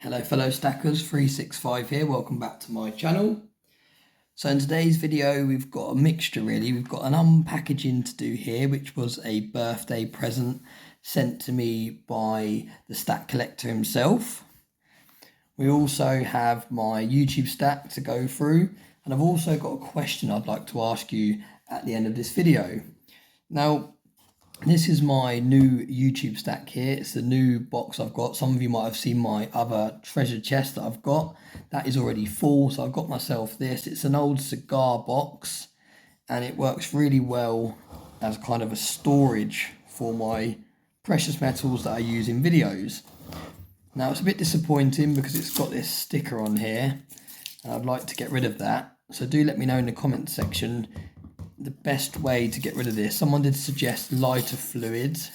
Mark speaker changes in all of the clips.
Speaker 1: Hello fellow stackers, 365 here, welcome back to my channel. So in today's video we've got a mixture really, we've got an unpackaging to do here, which was a birthday present sent to me by the stack collector himself. We also have my YouTube stack to go through, and I've also got a question I'd like to ask you at the end of this video. Now, this is my new YouTube stack here. It's the new box I've got. Some of you might have seen my other treasure chest that I've got. That is already full, so I've got myself this. It's an old cigar box, and it works really well as kind of a storage for my precious metals that I use in videos. Now, it's a bit disappointing because it's got this sticker on here, and I'd like to get rid of that. So do let me know in the comment section the best way to get rid of this. Someone did suggest lighter fluids.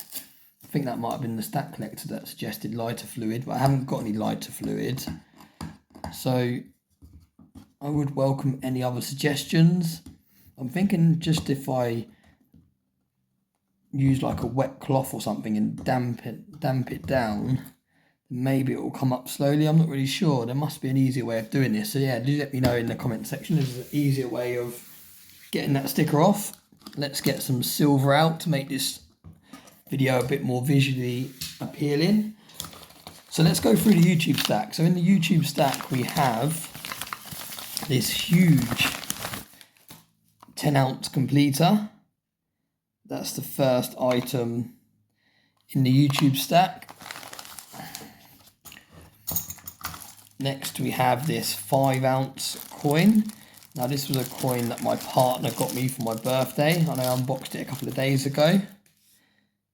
Speaker 1: I think that might have been the stack collector that suggested lighter fluid, but I haven't got any lighter fluid. So I would welcome any other suggestions. I'm thinking just if I use like a wet cloth or something and damp it down, maybe it will come up slowly. I'm not really sure. There must be an easier way of doing this. So yeah, do let me know in the comment section. There's an easier way of getting that sticker off. Let's get some silver out to make this video a bit more visually appealing. So let's go through the YouTube stack. So in the YouTube stack we have this huge 10-ounce completer. That's the first item in the YouTube stack. Next we have this 5-ounce coin. Now this was a coin that my partner got me for my birthday, and I unboxed it a couple of days ago.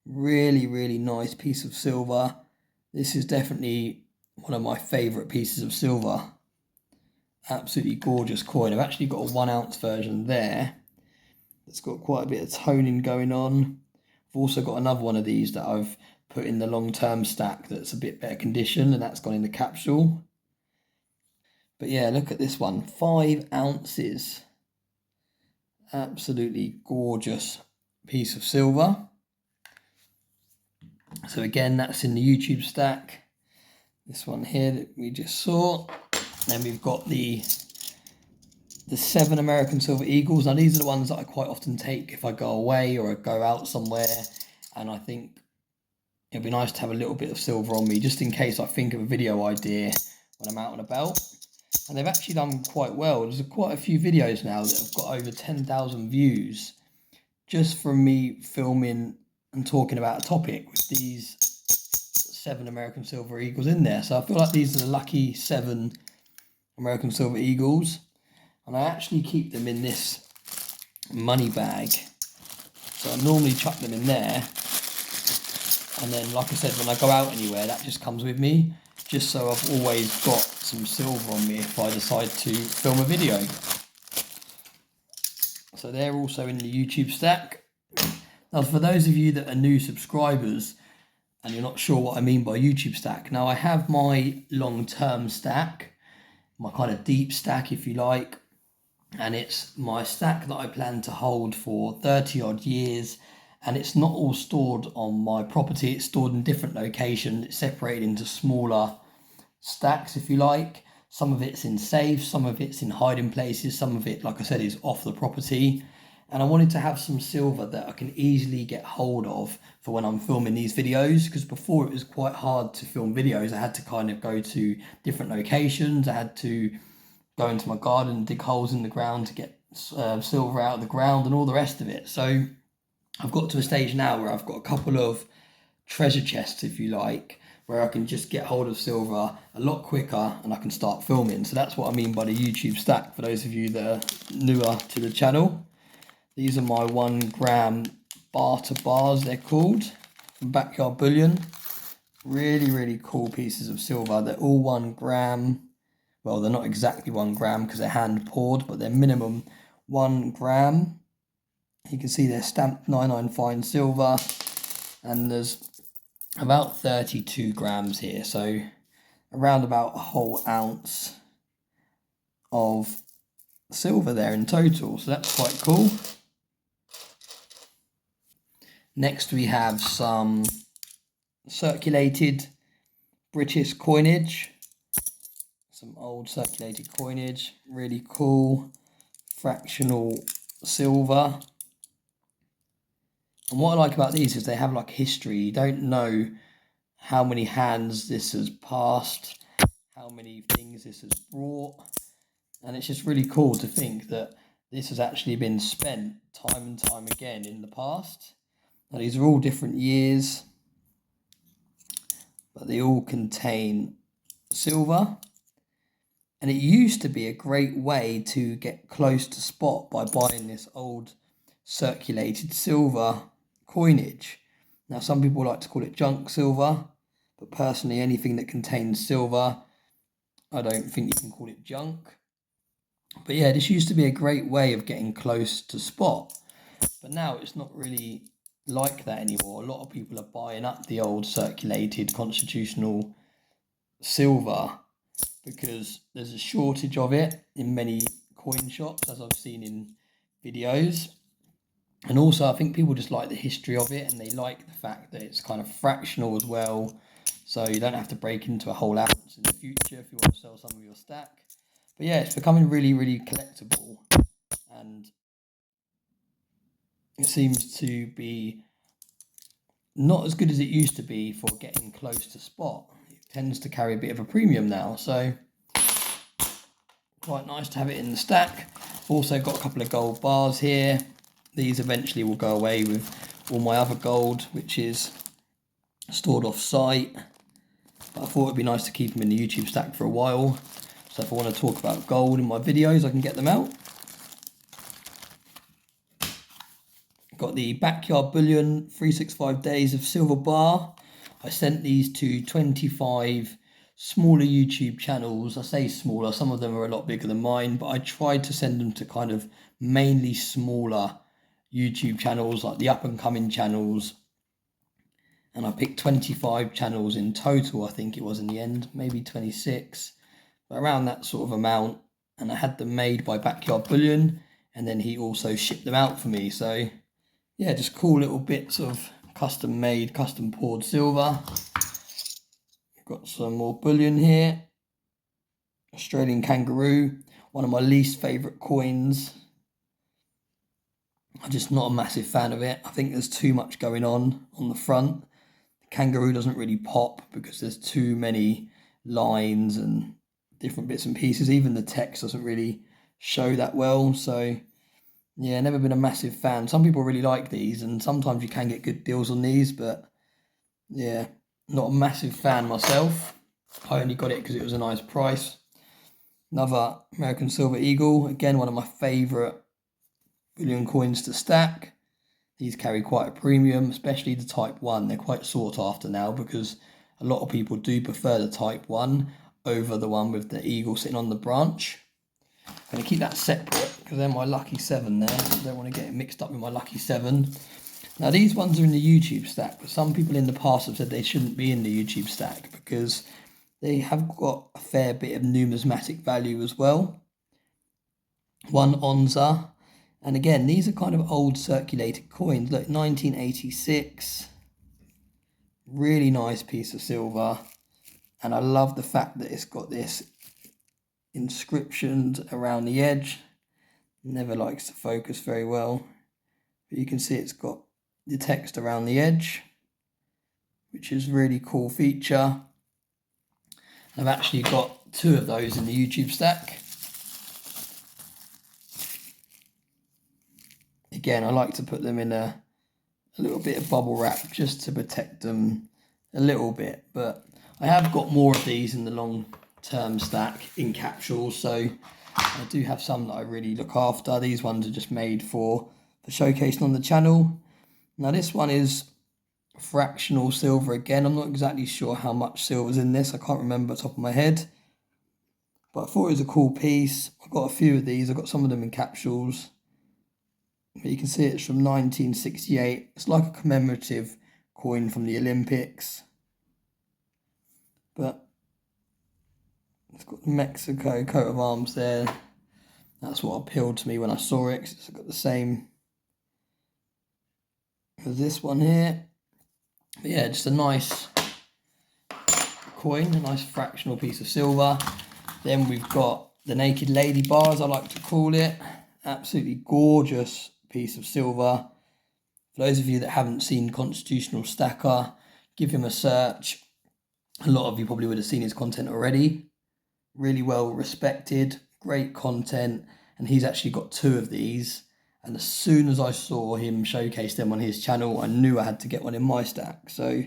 Speaker 1: Really nice piece of silver. This is definitely one of my favourite pieces of silver. Absolutely gorgeous coin. I've actually got a 1-ounce version there. It's got quite a bit of toning going on. I've also got another one of these that I've put in the long-term stack that's a bit better condition, and that's gone in the capsule. But yeah, look at this one, 5 ounces. Absolutely gorgeous piece of silver. So again, that's in the YouTube stack. This one here that we just saw. Then we've got the 7 American Silver Eagles. Now these are the ones that I quite often take if I go away or I go out somewhere, and I think it'd be nice to have a little bit of silver on me just in case I think of a video idea when I'm out and about. And they've actually done quite well. There's quite a few videos now that have got over 10,000 views just from me filming and talking about a topic with these 7 American Silver Eagles in there. So I feel like these are the lucky 7 American Silver Eagles. And I actually keep them in this money bag. So I normally chuck them in there. And then, like I said, when I go out anywhere, that just comes with me, just so I've always got some silver on me if I decide to film a video. So they're also in the YouTube stack. Now, for those of you that are new subscribers and you're not sure what I mean by YouTube stack, now I have my long-term stack, my kind of deep stack if you like, and it's my stack that I plan to hold for 30 odd years. And it's not all stored on my property, it's stored in different locations. It's separated into smaller stacks, if you like. Some of it's in safes, some of it's in hiding places, some of it, like I said, is off the property. And I wanted to have some silver that I can easily get hold of for when I'm filming these videos, because before it was quite hard to film videos. I had to kind of go to different locations. I had to go into my garden and dig holes in the ground to get silver out of the ground and all the rest of it. So I've got to a stage now where I've got a couple of treasure chests, if you like, where I can just get hold of silver a lot quicker and I can start filming. So that's what I mean by the YouTube stack for those of you that are newer to the channel. These are my 1 gram barter bars, they're called, from Backyard Bullion. Really cool pieces of silver. They're all 1 gram. Well, they're not exactly 1 gram because they're hand poured, but they're minimum 1 gram. You can see they're stamped 99 fine silver, and there's about 32 grams here, so around about a whole ounce of silver there in total, so that's quite cool. Next we have some circulated British coinage. some old circulated coinage, really cool, fractional silver. And what I like about these is they have like history. You don't know how many hands this has passed, how many things this has brought. And it's just really cool to think that this has actually been spent time and time again in the past. Now these are all different years, but they all contain silver. And it used to be a great way to get close to spot by buying this old circulated silver coinage. Now some people like to call it junk silver, but personally anything that contains silver, I don't think you can call it junk. But yeah, this used to be a great way of getting close to spot. But now it's not really like that anymore. A lot of people are buying up the old circulated constitutional silver because there's a shortage of it in many coin shops, as I've seen in videos. And also I think people just like the history of it, and they like the fact that it's kind of fractional as well. So you don't have to break into a whole ounce in the future if you want to sell some of your stack. But yeah, it's becoming really, really collectible, and it seems to be not as good as it used to be for getting close to spot. It tends to carry a bit of a premium now, so quite nice to have it in the stack. Also got a couple of gold bars here. These eventually will go away with all my other gold, which is stored off site. But I thought it'd be nice to keep them in the YouTube stack for a while. So if I want to talk about gold in my videos, I can get them out. Got the Backyard Bullion 365 Days of Silver Bar. I sent these to 25 smaller YouTube channels. I say smaller, some of them are a lot bigger than mine, but I tried to send them to kind of mainly smaller YouTube channels, like the up and coming channels. And I picked 25 channels in total, I think it was in the end, maybe 26. But around that sort of amount. And I had them made by Backyard Bullion, and then he also shipped them out for me. So yeah, just cool little bits of custom made, custom poured silver. Got some more bullion here. Australian kangaroo, one of my least favourite coins. I'm just not a massive fan of it. I think there's too much going on the front. The kangaroo doesn't really pop because there's too many lines and different bits and pieces. Even the text doesn't really show that well. So yeah, never been a massive fan. Some people really like these, and sometimes you can get good deals on these, but yeah, not a massive fan myself. I only got it because it was a nice price. Another American Silver Eagle, again one of my favourite bullion coins to stack. These carry quite a premium, especially the Type 1. They're quite sought after now because a lot of people do prefer the Type 1 over the one with the eagle sitting on the branch. I'm going to keep that separate because they're my lucky 7 there. I don't want to get it mixed up with my lucky 7. Now these ones are in the YouTube stack, but some people in the past have said they shouldn't be in the YouTube stack because they have got a fair bit of numismatic value as well. One onza. And again, these are kind of old circulated coins. Look, 1986. Really nice piece of silver. And I love the fact that it's got this inscriptions around the edge. Never likes to focus very well. But you can see it's got the text around the edge, which is a really cool feature. I've actually got 2 of those in the YouTube stack. Again, I like to put them in a little bit of bubble wrap just to protect them a little bit. But I have got more of these in the long-term stack in capsules, so I do have some that I really look after. These ones are just made for showcasing on the channel. Now this one is fractional silver again. I'm not exactly sure how much silver's in this. I can't remember off the top of my head. But I thought it was a cool piece. I've got a few of these. I've got some of them in capsules. But you can see it's from 1968. It's like a commemorative coin from the Olympics. But it's got the Mexico coat of arms there. That's what appealed to me when I saw it, 'cause it's got the same as this one here. But yeah, just a nice coin, a nice fractional piece of silver. Then we've got the Naked Lady bars, I like to call it. Absolutely gorgeous piece of silver. For those of you that haven't seen Constitutional Stacker, give him a search. A lot of you probably would have seen his content already. Really well respected, great content, and he's actually got 2 of these. And as soon as I saw him showcase them on his channel, I knew I had to get one in my stack. So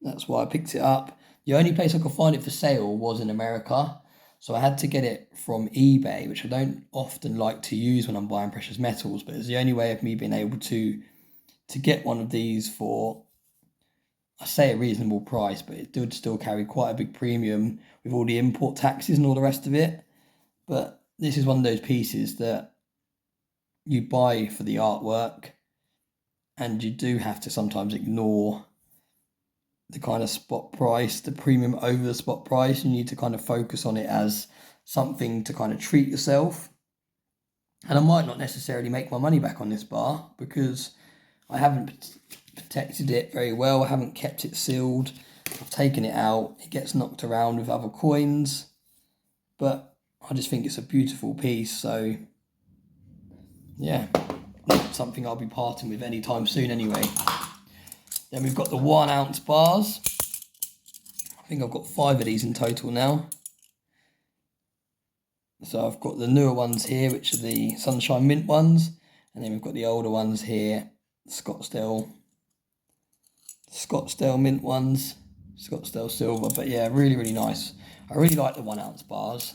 Speaker 1: that's why I picked it up. The only place I could find it for sale was in America. So I had to get it from eBay, which I don't often like to use when I'm buying precious metals, but it's the only way of me being able to get one of these for, I say a reasonable price, but it did still carry quite a big premium with all the import taxes and all the rest of it. But this is one of those pieces that you buy for the artwork, and you do have to sometimes ignore the kind of spot price, the premium over the spot price. You need to kind of focus on it as something to kind of treat yourself. And I might not necessarily make my money back on this bar because I haven't protected it very well. I haven't kept it sealed. I've taken it out. It gets knocked around with other coins. But I just think it's a beautiful piece. So yeah, not something I'll be parting with anytime soon anyway. Then we've got the 1 ounce bars. I think I've got 5 of these in total now. So I've got the newer ones here, which are the Sunshine Mint ones. And then we've got the older ones here, Scottsdale Mint ones, Scottsdale Silver. But yeah, really, really nice. I really like the 1 ounce bars.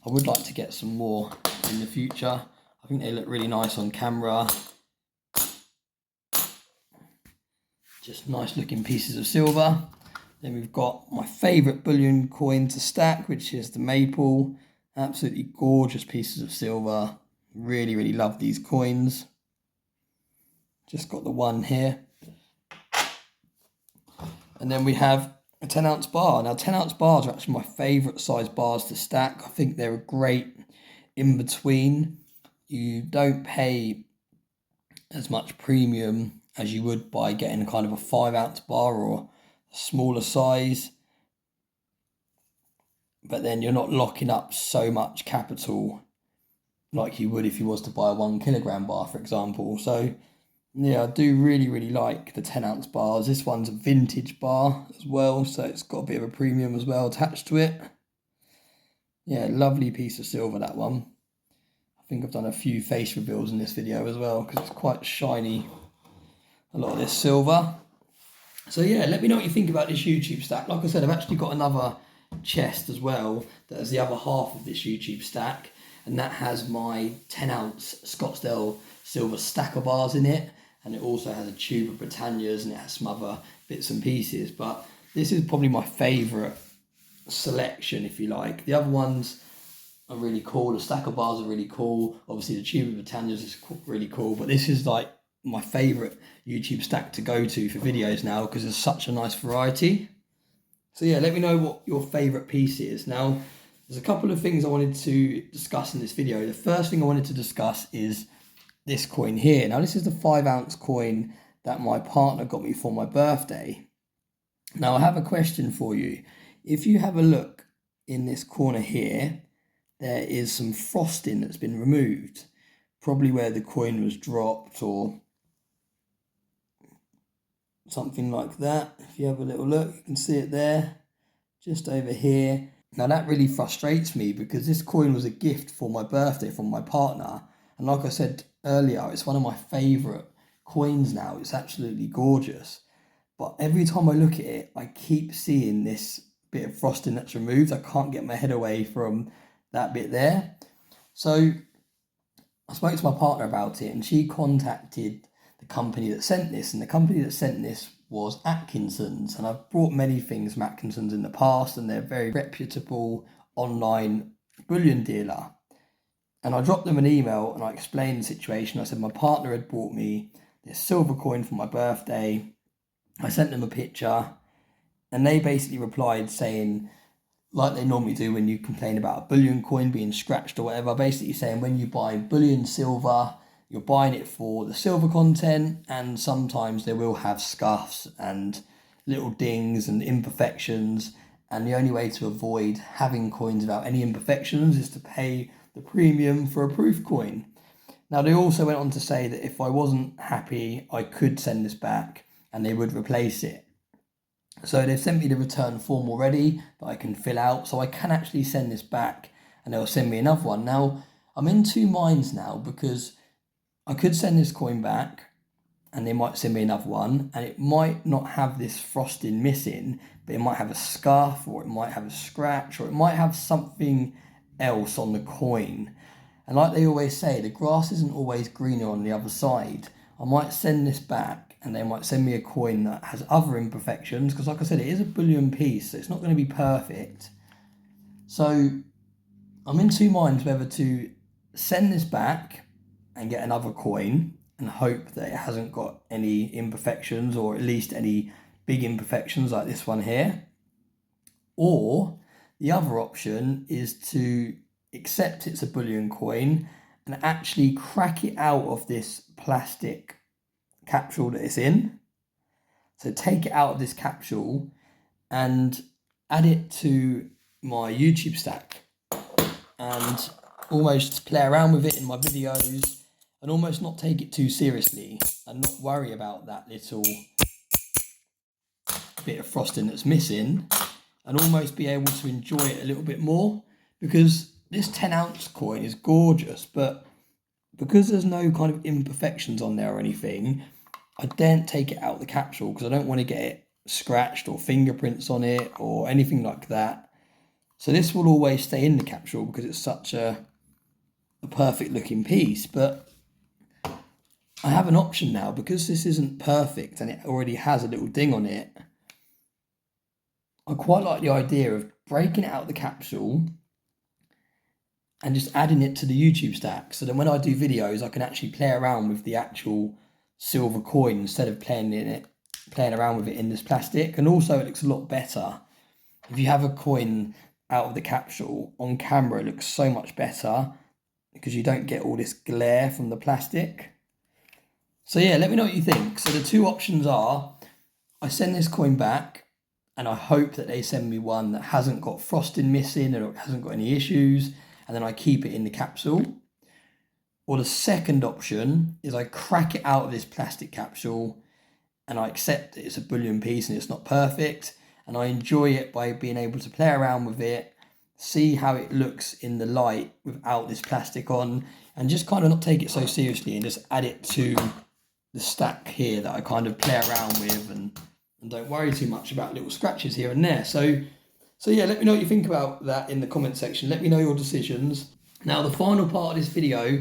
Speaker 1: I would like to get some more in the future. I think they look really nice on camera. Just nice looking pieces of silver. Then we've got my favourite bullion coin to stack, which is the maple. Absolutely gorgeous pieces of silver. Really, really love these coins. Just got the one here. And then we have a 10 ounce bar. Now 10 ounce bars are actually my favourite size bars to stack. I think they're a great in between. You don't pay as much premium as you would by getting kind of a 5 ounce bar or a smaller size, but then you're not locking up so much capital like you would if you was to buy a 1 kilogram bar, for example. So yeah, I do really, really like the 10 ounce bars. This one's a vintage bar as well, so it's got a bit of a premium as well attached to it. Yeah, lovely piece of silver, that one. I think I've done a few face reveals in this video as well because it's quite shiny, a lot of this silver. So yeah, let me know what you think about this YouTube stack. Like I said, I've actually got another chest as well that is the other half of this YouTube stack, and that has my 10 ounce Scottsdale silver stacker bars in it, and it also has a tube of Britannias, and it has some other bits and pieces. But this is probably my favourite selection, if you like. The other ones are really cool. The stacker bars are really cool. Obviously the tube of Britannias is really cool, but this is like my favourite YouTube stack to go to for videos now because there's such a nice variety. So yeah, let me know what your favourite piece is. Now, there's a couple of things I wanted to discuss in this video. The first thing I wanted to discuss is this coin here. Now, this is the 5 ounce coin that my partner got me for my birthday. Now, I have a question for you. If you have a look in this corner here, there is some frosting that's been removed, probably where the coin was dropped or something like that. If you have a little look, you can see it there, just over here. Now that really frustrates me because this coin was a gift for my birthday from my partner. And like I said earlier, it's one of my favourite coins now. It's absolutely gorgeous. But every time I look at it, I keep seeing this bit of frosting that's removed. I can't get my head away from that bit there. So I spoke to my partner about it, and she contacted the company that sent this, and the company that sent this was Atkinson's. And I've bought many things from Atkinson's in the past, and they're a very reputable online bullion dealer. And I dropped them an email and I explained the situation. I said my partner had bought me this silver coin for my birthday. I sent them a picture, and they basically replied saying, like they normally do when you complain about a bullion coin being scratched or whatever, basically saying when you buy bullion silver, you're buying it for the silver content, and sometimes they will have scuffs and little dings and imperfections, and the only way to avoid having coins without any imperfections is to pay the premium for a proof coin. Now, they also went on to say that if I wasn't happy, I could send this back and they would replace it. So they've sent me the return form already that I can fill out, so I can actually send this back and they'll send me another one. Now, I'm in two minds now, because I could send this coin back and they might send me another one, and it might not have this frosting missing, but it might have a scuff, or it might have a scratch, or it might have something else on the coin. And like they always say, the grass isn't always greener on the other side. I might send this back and they might send me a coin that has other imperfections, because like I said, it is a bullion piece, so it's not going to be perfect. So I'm in two minds whether to send this back and get another coin and hope that it hasn't got any imperfections, or at least any big imperfections like this one here. Or the other option is to accept it's a bullion coin and actually crack it out of this plastic capsule that it's in. So take it out of this capsule and add it to my YouTube stack and almost play around with it in my videos, and almost not take it too seriously and not worry about that little bit of frosting that's missing, and almost be able to enjoy it a little bit more. Because this 10-ounce coin is gorgeous, but because there's no kind of imperfections on there or anything, I daren't take it out of the capsule because I don't want to get it scratched or fingerprints on it or anything like that. So this will always stay in the capsule because it's such a perfect looking piece. But I have an option now, because this isn't perfect and it already has a little ding on it. I quite like the idea of breaking it out of the capsule and just adding it to the YouTube stack, so then when I do videos I can actually play around with the actual silver coin instead of playing around with it in this plastic. And also it looks a lot better if you have a coin out of the capsule. On camera it looks so much better because you don't get all this glare from the plastic. So yeah, let me know what you think. So the two options are, I send this coin back and I hope that they send me one that hasn't got frosting missing or hasn't got any issues, and then I keep it in the capsule. Or the second option is I crack it out of this plastic capsule and I accept that it's a bullion piece and it's not perfect, and I enjoy it by being able to play around with it, see how it looks in the light without this plastic on, and just kind of not take it so seriously and just add it to the stack here that I kind of play around with, and don't worry too much about little scratches here and there. So yeah, let me know what you think about that in the comment section. Let me know your decisions. Now, the final part of this video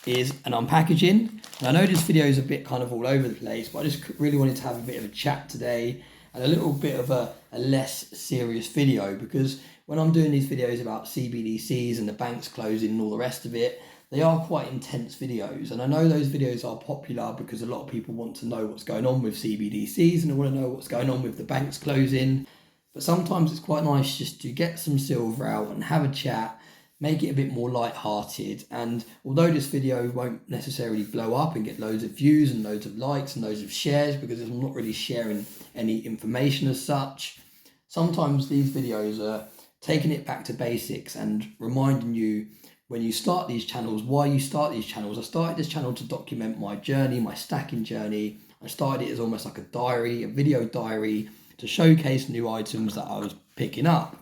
Speaker 1: is an unpackaging. And I know this video is a bit kind of all over the place, but I just really wanted to have a bit of a chat today and a little bit of a less serious video, because when I'm doing these videos about CBDCs and the banks closing and all the rest of it, they are quite intense videos. And I know those videos are popular because a lot of people want to know what's going on with CBDCs and they want to know what's going on with the banks closing. But sometimes it's quite nice just to get some silver out and have a chat, make it a bit more light-hearted. And although this video won't necessarily blow up and get loads of views and loads of likes and loads of shares, because I'm not really sharing any information as such, sometimes these videos are taking it back to basics and reminding you, when you start these channels, why you start these channels. I started this channel to document my journey, my stacking journey. I started it as almost like a diary, a video diary, to showcase new items that I was picking up.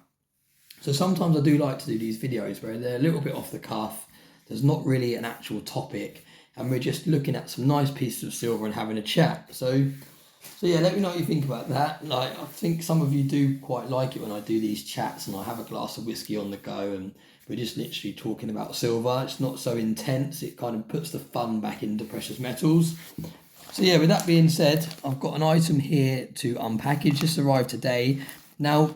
Speaker 1: So sometimes I do like to do these videos where they're a little bit off the cuff. There's not really an actual topic, and we're just looking at some nice pieces of silver and having a chat. So yeah, let me know what you think about that. Like, I think some of you do quite like it when I do these chats and I have a glass of whiskey on the go and we're just literally talking about silver. It's not so intense. It kind of puts the fun back into precious metals. So yeah, with that being said, I've got an item here to unpackage. Just arrived today. Now,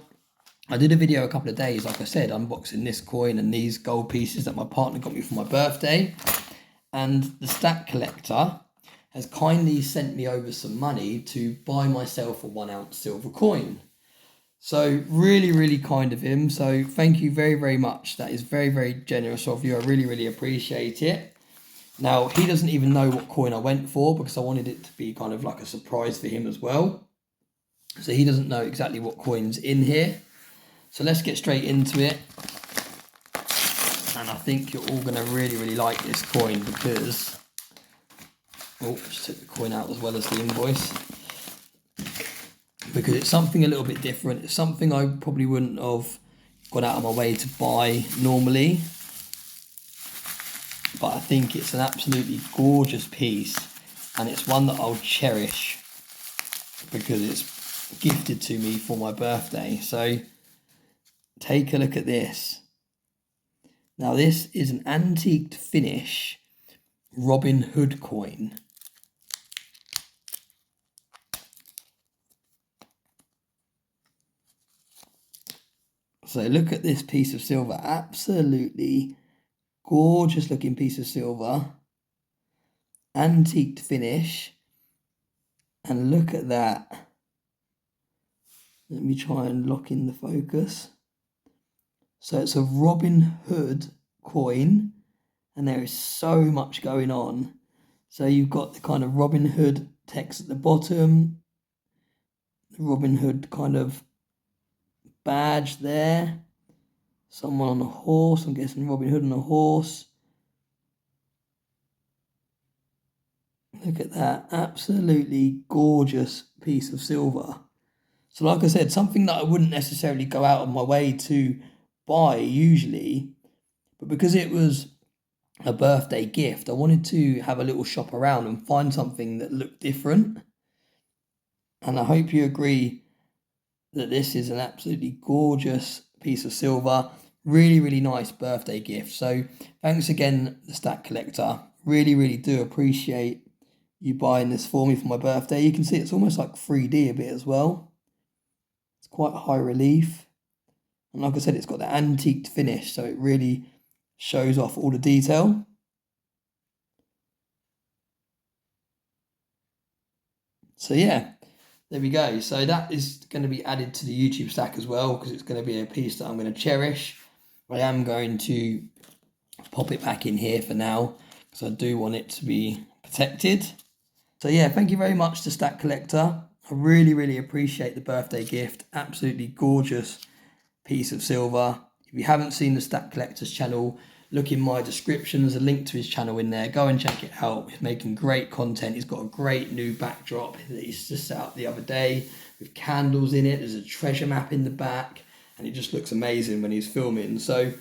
Speaker 1: I did a video a couple of days, like I said, unboxing this coin and these gold pieces that my partner got me for my birthday. And the stack collector has kindly sent me over some money to buy myself a 1 ounce silver coin. So really, really kind of him. So thank you very, very much. That is very, very generous of you. I really, really appreciate it. Now, he doesn't even know what coin I went for because I wanted it to be kind of like a surprise for him as well. So he doesn't know exactly what coin's in here. So let's get straight into it. And I think you're all going to really like this coin because... Oh, just took the coin out as well as the invoice. Because it's something a little bit different. It's something I probably wouldn't have gone out of my way to buy normally. But I think it's an absolutely gorgeous piece. And it's one that I'll cherish because it's gifted to me for my birthday. So take a look at this. Now this is an antiqued finish Robin Hood coin. So look at this piece of silver, absolutely gorgeous looking piece of silver, antiqued finish, and look at that. Let me try and lock in the focus. So it's a Robin Hood coin, and there is so much going on. So you've got the kind of Robin Hood text at the bottom, the Robin Hood kind of badge there, someone on a horse, I'm guessing Robin Hood on a horse. Look at that, absolutely gorgeous piece of silver. So like I said, something that I wouldn't necessarily go out of my way to buy usually, but because it was a birthday gift, I wanted to have a little shop around and find something that looked different. And I hope you agree that this is an absolutely gorgeous piece of silver. Really nice birthday gift. So thanks again, the Stack Collector. Really do appreciate you buying this for me for my birthday. You can see it's almost like 3D a bit as well. It's quite high relief. And like I said, it's got the antiqued finish, so it really shows off all the detail. So yeah, there we go. So that is going to be added to the YouTube stack as well because it's going to be a piece that I'm going to cherish. I am going to pop it back in here for now because I do want it to be protected. So yeah, thank you very much to Stack Collector. I really appreciate the birthday gift. Absolutely gorgeous piece of silver. If you haven't seen the Stack Collector's channel, look in my description. There's a link to his channel in there. Go and check it out. He's making great content. He's got a great new backdrop that he's just set up the other day with candles in it. There's a treasure map in the back and it just looks amazing when he's filming. So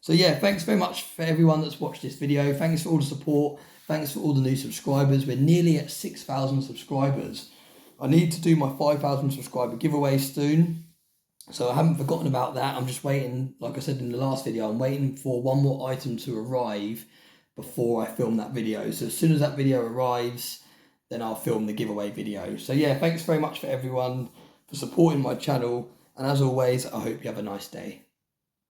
Speaker 1: yeah, thanks very much for everyone that's watched this video. Thanks for all the support. Thanks for all the new subscribers. We're nearly at 6,000 subscribers. I need to do my 5,000 subscriber giveaway soon. So I haven't forgotten about that. I'm just waiting, like I said in the last video, I'm waiting for one more item to arrive before I film that video. So as soon as that video arrives, then I'll film the giveaway video. So yeah, thanks very much for everyone for supporting my channel. And as always, I hope you have a nice day.